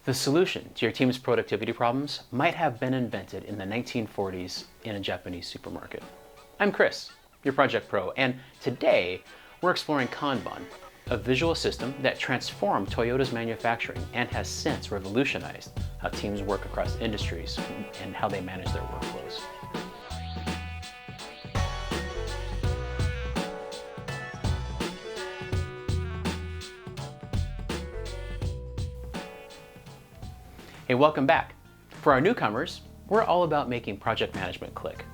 The solution to your team's productivity problems might have been invented in the 1940s in a Japanese supermarket. I'm Chris, your project pro, and today we're exploring Kanban, a visual system that transformed Toyota's manufacturing and has since revolutionized how teams work across industries and how they manage their workflows. Hey, welcome back. For our newcomers, we're all about making project management click.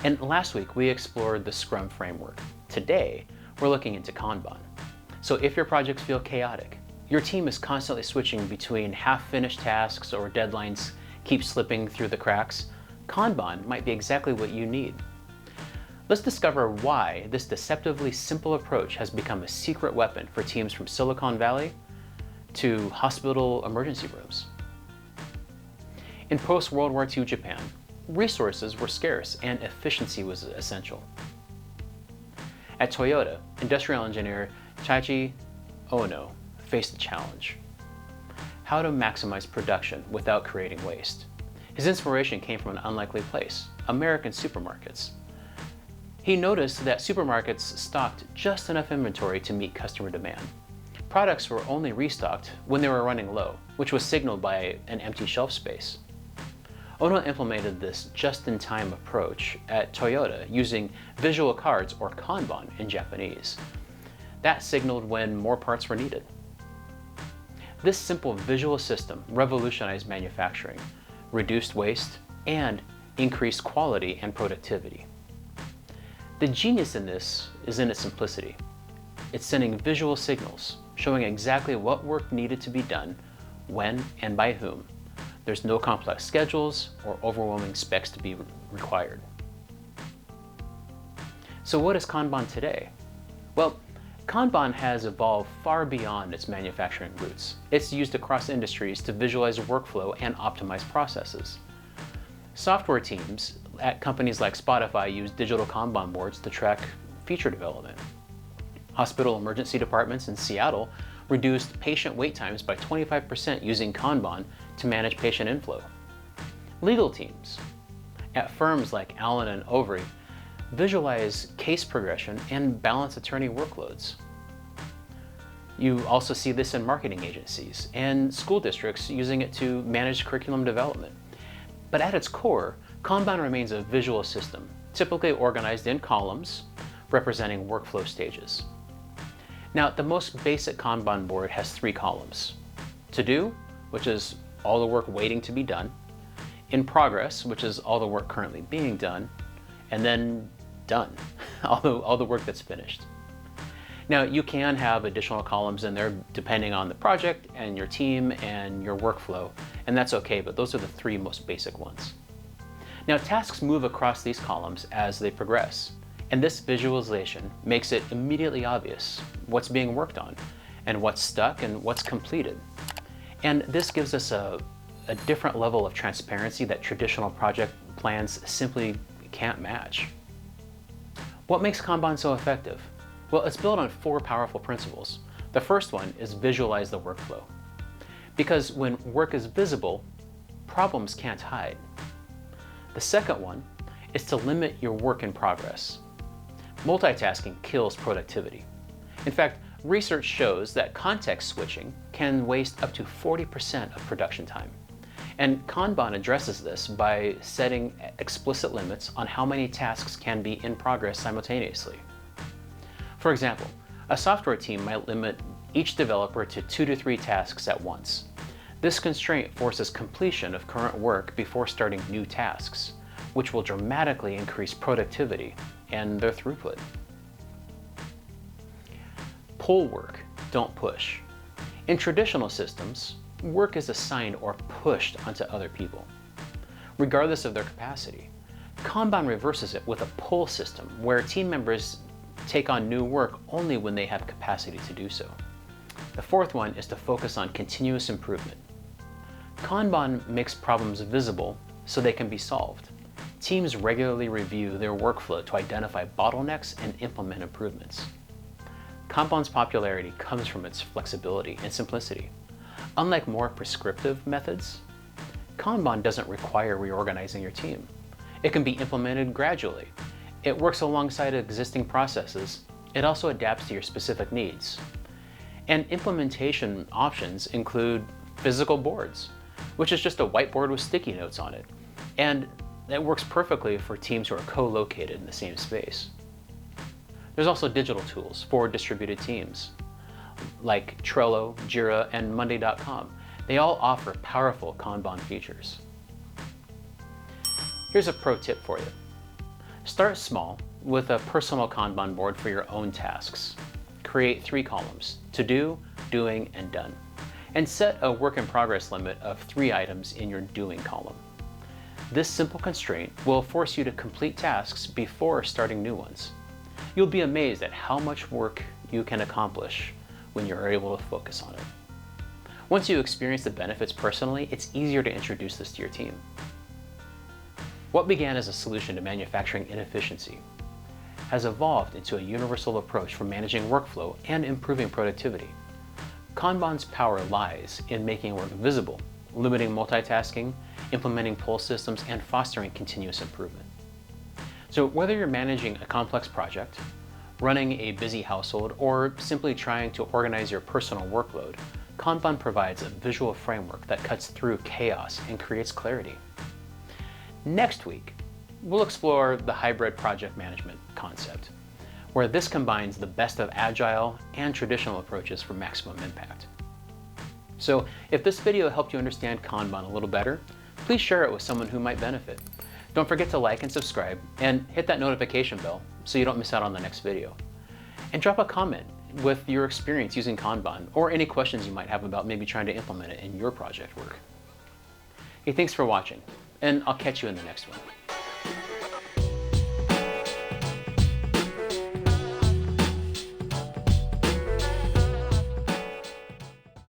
And last week we explored the Scrum framework. Today, we're looking into Kanban. So if your projects feel chaotic, your team is constantly switching between half-finished tasks or deadlines keep slipping through the cracks, Kanban might be exactly what you need. Let's discover why this deceptively simple approach has become a secret weapon for teams from Silicon Valley to hospital emergency rooms. In post-World War II Japan, resources were scarce and efficiency was essential. At Toyota, industrial engineer Taichi Ono faced a challenge: how to maximize production without creating waste. His inspiration came from an unlikely place: American supermarkets. He noticed that supermarkets stocked just enough inventory to meet customer demand. Products were only restocked when they were running low, which was signaled by an empty shelf space. Ono implemented this just-in-time approach at Toyota using visual cards, or Kanban in Japanese. That signaled when more parts were needed. This simple visual system revolutionized manufacturing, reduced waste, and increased quality and productivity. The genius in this is in its simplicity. It's sending visual signals, showing exactly what work needed to be done, when, and by whom. There's no complex schedules or overwhelming specs to be required. So what is Kanban today? Well, Kanban has evolved far beyond its manufacturing roots. It's used across industries to visualize workflow and optimize processes. Software teams at companies like Spotify use digital Kanban boards to track feature development. Hospital emergency departments in Seattle reduced patient wait times by 25% using Kanban to manage patient inflow. Legal teams at firms like Allen & Overy visualize case progression and balance attorney workloads. You also see this in marketing agencies and school districts using it to manage curriculum development. But at its core, Kanban remains a visual system, typically organized in columns representing workflow stages. Now, the most basic Kanban board has 3 columns: To Do, which is all the work waiting to be done; In Progress, which is all the work currently being done; and then Done, all the work that's finished. Now, you can have additional columns in there depending on the project and your team and your workflow, and that's okay, but those are the 3 most basic ones. Now, tasks move across these columns as they progress. And this visualization makes it immediately obvious what's being worked on and what's stuck and what's completed. And this gives us a different level of transparency that traditional project plans simply can't match. What makes Kanban so effective? Well, it's built on 4 powerful principles. The first one is visualize the workflow. Because when work is visible, problems can't hide. The second one is to limit your work in progress. Multitasking kills productivity. In fact, research shows that context switching can waste up to 40% of production time. And Kanban addresses this by setting explicit limits on how many tasks can be in progress simultaneously. For example, a software team might limit each developer to 2 to 3 tasks at once. This constraint forces completion of current work before starting new tasks, which will dramatically increase productivity and their throughput. Pull work, don't push. In traditional systems, work is assigned or pushed onto other people, regardless of their capacity. Kanban reverses it with a pull system where team members take on new work only when they have capacity to do so. The fourth one is to focus on continuous improvement. Kanban makes problems visible so they can be solved. Teams regularly review their workflow to identify bottlenecks and implement improvements. Kanban's popularity comes from its flexibility and simplicity. Unlike more prescriptive methods, Kanban doesn't require reorganizing your team. It can be implemented gradually. It works alongside existing processes. It also adapts to your specific needs. And implementation options include physical boards, which is just a whiteboard with sticky notes on it. And it works perfectly for teams who are co-located in the same space. There's also digital tools for distributed teams, like Trello, Jira, and Monday.com. They all offer powerful Kanban features. Here's a pro tip for you. Start small with a personal Kanban board for your own tasks. Create 3 columns: to do, doing, and done. And set a work in progress limit of 3 items in your doing column. This simple constraint will force you to complete tasks before starting new ones. You'll be amazed at how much work you can accomplish when you're able to focus on it. Once you experience the benefits personally, it's easier to introduce this to your team. What began as a solution to manufacturing inefficiency has evolved into a universal approach for managing workflow and improving productivity. Kanban's power lies in making work visible, limiting multitasking, implementing pull systems, and fostering continuous improvement. So whether you're managing a complex project, running a busy household, or simply trying to organize your personal workload, Kanban provides a visual framework that cuts through chaos and creates clarity. Next week, we'll explore the hybrid project management concept, where this combines the best of Agile and traditional approaches for maximum impact. So if this video helped you understand Kanban a little better, please share it with someone who might benefit. Don't forget to like and subscribe, and hit that notification bell so you don't miss out on the next video. And drop a comment with your experience using Kanban, or any questions you might have about maybe trying to implement it in your project work. Hey, thanks for watching, and I'll catch you in the next one.